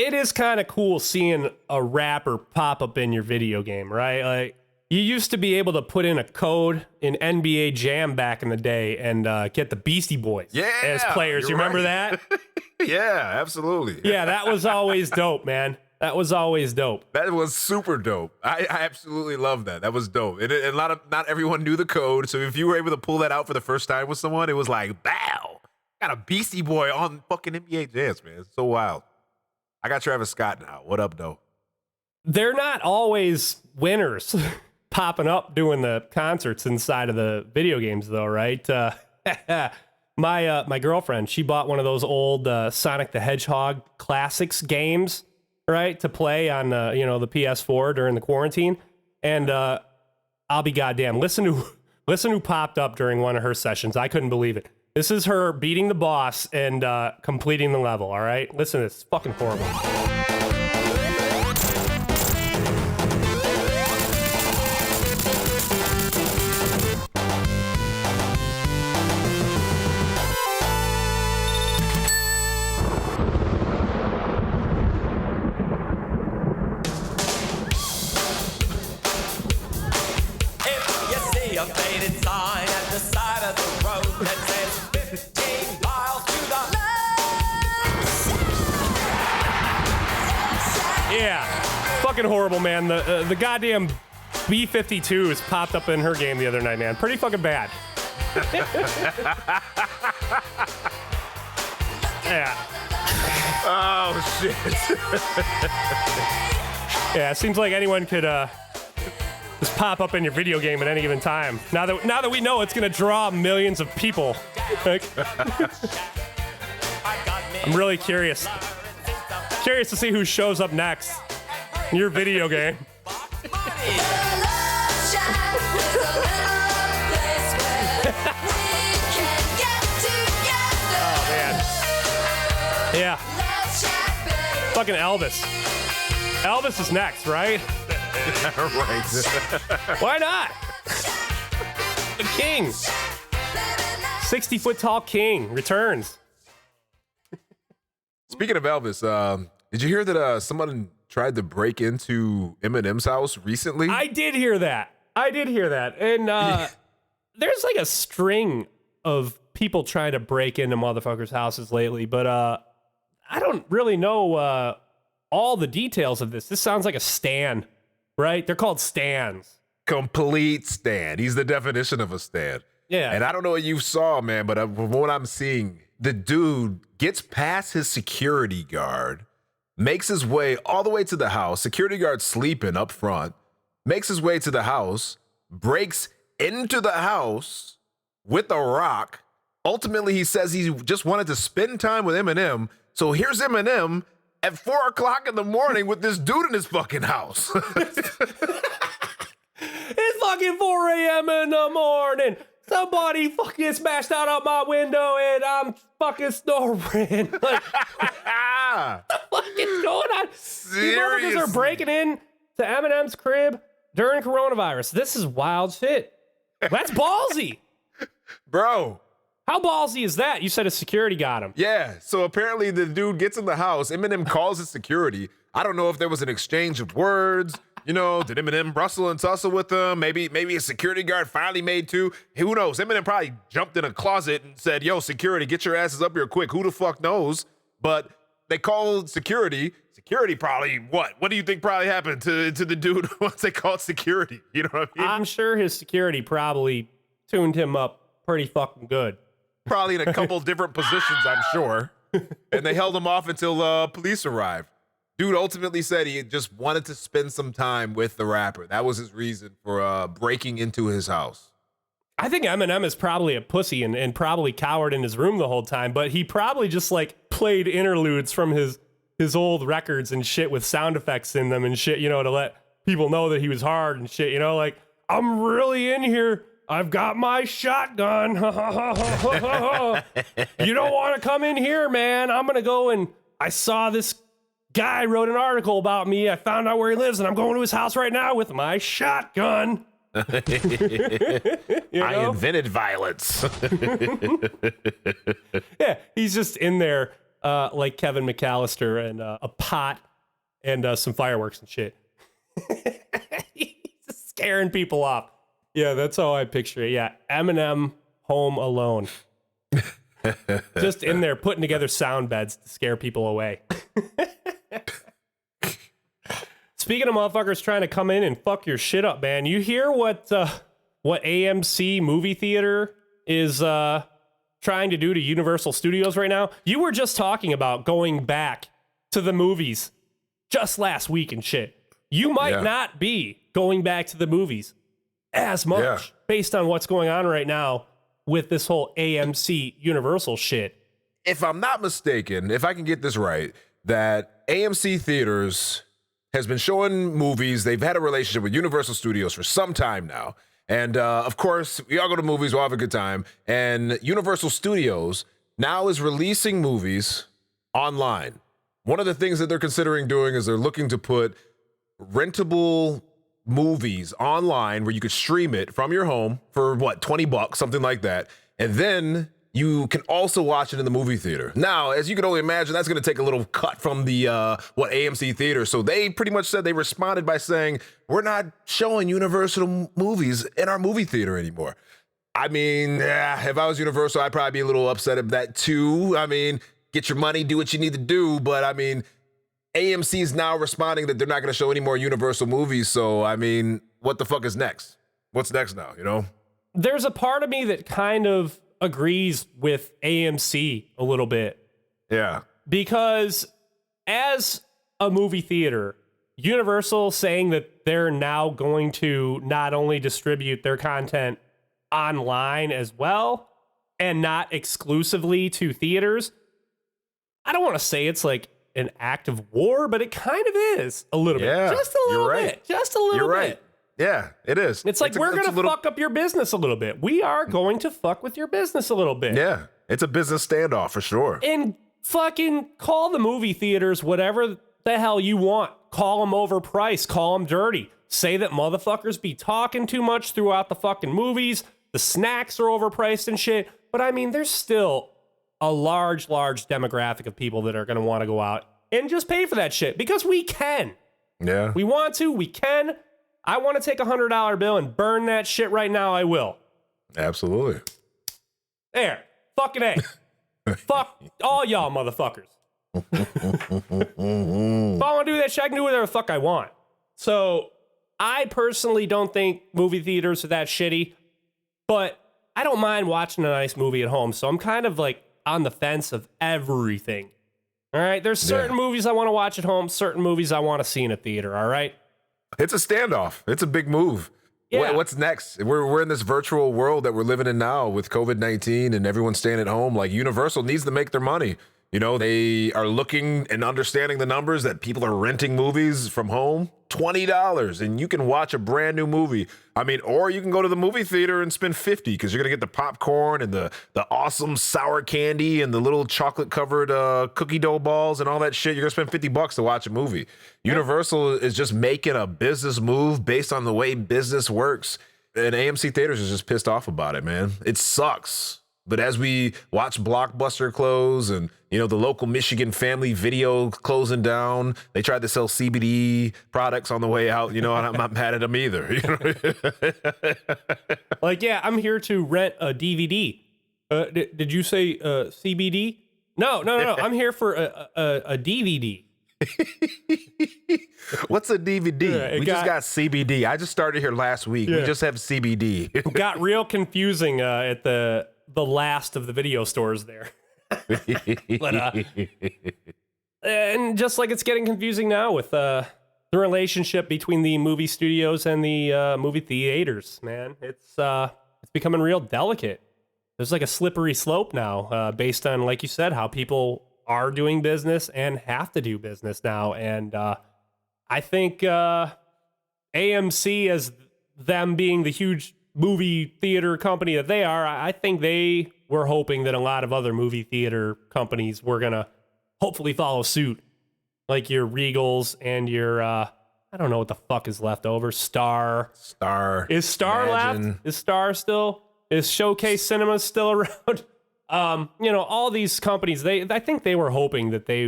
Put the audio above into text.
it is kind of cool seeing a rapper pop up in your video game, right? Like, you used to be able to put in a code in NBA Jam back in the day and get the Beastie Boys as players. You remember that? Yeah, absolutely. Yeah, that was always dope, man. That was always dope. That was super dope. I absolutely love that. That was dope. And not everyone knew the code, so if you were able to pull that out for the first time with someone, it was like, bow, got a Beastie Boy on fucking NBA Jams, man. It's so wild. I got Travis Scott now. What up, though? They're not always winners popping up doing the concerts inside of the video games, though, right? My girlfriend, she bought one of those old Sonic the Hedgehog classics games, right, to play on the PS4 during the quarantine. And I'll be goddamn. Listen who popped up during one of her sessions. I couldn't believe it. This is her beating the boss and completing the level. All right, listen to this. It's fucking horrible. Yeah, fucking horrible, man. The goddamn B-52s popped up in her game the other night, man. Pretty fucking bad. Yeah. Oh, shit. Yeah, it seems like anyone could just pop up in your video game at any given time. Now that we know it's gonna draw millions of people. Like, I'm really curious to see who shows up next in your video game. Oh, man. Yeah. Fucking Elvis. Elvis is next, right? Right. Why not? The king. 60-foot tall king returns. Speaking of Elvis, did you hear that someone tried to break into Eminem's house recently? I did hear that. And there's like a string of people trying to break into motherfuckers' houses lately, but I don't really know all the details of this. This sounds like a stan, right? They're called stans. Complete stan. He's the definition of a stan. Yeah. And I don't know what you saw, man, but from what I'm seeing, the dude gets past his security guard, makes his way all the way to the house. Security guard sleeping up front, makes his way to the house, breaks into the house with a rock. Ultimately, he says he just wanted to spend time with Eminem. So here's Eminem at 4 o'clock in the morning with this dude in his fucking house. It's fucking 4 a.m. in the morning. Somebody fucking smashed out my window and I'm fucking snoring. Like, what the fuck is going on? These motherfuckers are breaking in to Eminem's crib during coronavirus. This is wild shit. That's ballsy. Bro. How ballsy is that? You said a security got him. Yeah, so apparently the dude gets in the house. Eminem calls his security. I don't know if there was an exchange of words. You know, did Eminem rustle and tussle with him? Maybe a security guard finally made two. Who knows? Eminem probably jumped in a closet and said, yo, security, get your asses up here quick. Who the fuck knows? But they called security. Security probably, what? What do you think probably happened to the dude once they called security? You know what I mean? I'm sure his security probably tuned him up pretty fucking good. Probably in a couple different positions, I'm sure. And they held him off until police arrived. Dude ultimately said he just wanted to spend some time with the rapper. That was his reason for breaking into his house. I think Eminem is probably a pussy and probably cowered in his room the whole time, but he probably just like played interludes from his old records and shit with sound effects in them and shit, you know, to let people know that he was hard and shit, you know, like, I'm really in here. I've got my shotgun. You don't want to come in here, man. I'm going to go and I saw this guy wrote an article about me. I found out where he lives and I'm going to his house right now with my shotgun. You know? I invented violence. Yeah, he's just in there like Kevin McAllister and a pot and some fireworks and shit. He's just scaring people off. Yeah, that's how I picture it. Yeah, Eminem Home Alone. Just in there putting together sound beds to scare people away. Speaking of motherfuckers trying to come in and fuck your shit up, man, you hear what AMC movie theater is trying to do to Universal Studios right now? You were just talking about going back to the movies just last week and shit. You might not be going back to the movies as much based on what's going on right now with this whole AMC Universal shit. If I'm not mistaken, if I can get this right, that AMC Theaters has been showing movies. They've had a relationship with Universal Studios for some time now. And of course, we all go to movies, we'll have a good time. And Universal Studios now is releasing movies online. One of the things that they're considering doing is they're looking to put rentable movies online where you could stream it from your home for what, $20, something like that. And then you can also watch it in the movie theater. Now, as you can only imagine, that's going to take a little cut from the AMC theater. So they pretty much said, they responded by saying, we're not showing Universal movies in our movie theater anymore. I mean, if I was Universal, I'd probably be a little upset at that too. I mean, get your money, do what you need to do. But I mean, AMC is now responding that they're not going to show any more Universal movies. So, I mean, what the fuck is next? What's next now, you know? There's a part of me that kind of agrees with AMC a little bit. Yeah. Because as a movie theater, Universal saying that they're now going to not only distribute their content online as well and not exclusively to theaters, I don't want to say it's like an act of war, but it kind of is a little bit. Just a little bit. Just a little bit. Right. Yeah, it is. It's like, we're going to fuck up your business a little bit. We are going to fuck with your business a little bit. Yeah, it's a business standoff for sure. And fucking call the movie theaters whatever the hell you want. Call them overpriced. Call them dirty. Say that motherfuckers be talking too much throughout the fucking movies. The snacks are overpriced and shit. But I mean, there's still a large demographic of people that are going to want to go out and just pay for that shit because we can. Yeah. We want to. We can. I want to take $100 bill and burn that shit right now. I will. Absolutely. There. Fucking A. Fuck all y'all motherfuckers. If I want to do that shit, I can do whatever the fuck I want. So I personally don't think movie theaters are that shitty, but I don't mind watching a nice movie at home. So I'm kind of like on the fence of everything. All right. There's certain movies I want to watch at home, certain movies I want to see in a theater. All right. It's a standoff. It's a big move. Yeah. What's next? We're in this virtual world that we're living in now with COVID-19 and everyone's staying at home. Like, Universal needs to make their money. You know, they are looking and understanding the numbers that people are renting movies from home. $20 and you can watch a brand new movie. I mean, or you can go to the movie theater and spend $50 because you're gonna get the popcorn and the awesome sour candy and the little chocolate covered cookie dough balls and all that shit. You're gonna spend $50 to watch a movie. Universal is just making a business move based on the way business works, and AMC Theaters is just pissed off about it, man. It sucks. But as we watch Blockbuster close and, you know, the local Michigan Family Video closing down, they tried to sell CBD products on the way out, you know, and I'm not mad at them either. You know? Like, yeah, I'm here to rent a DVD. Did you say CBD? No. I'm here for a DVD. What's a DVD? We just got CBD. I just started here last week. We just have CBD. It got real confusing at the last of the video stores there. But, and just like it's getting confusing now with the relationship between the movie studios and the movie theaters, man. It's becoming real delicate. There's like a slippery slope now, based on, like you said, how people are doing business and have to do business now. And I think AMC, as them being the huge movie theater company that they are, I think they were hoping that a lot of other movie theater companies were going to hopefully follow suit. Like your Regals and your, I don't know what the fuck is left over. Star. Is Star Imagine. left? Is Star still? Is Showcase Cinemas still around? You know, all these companies, I think they were hoping that they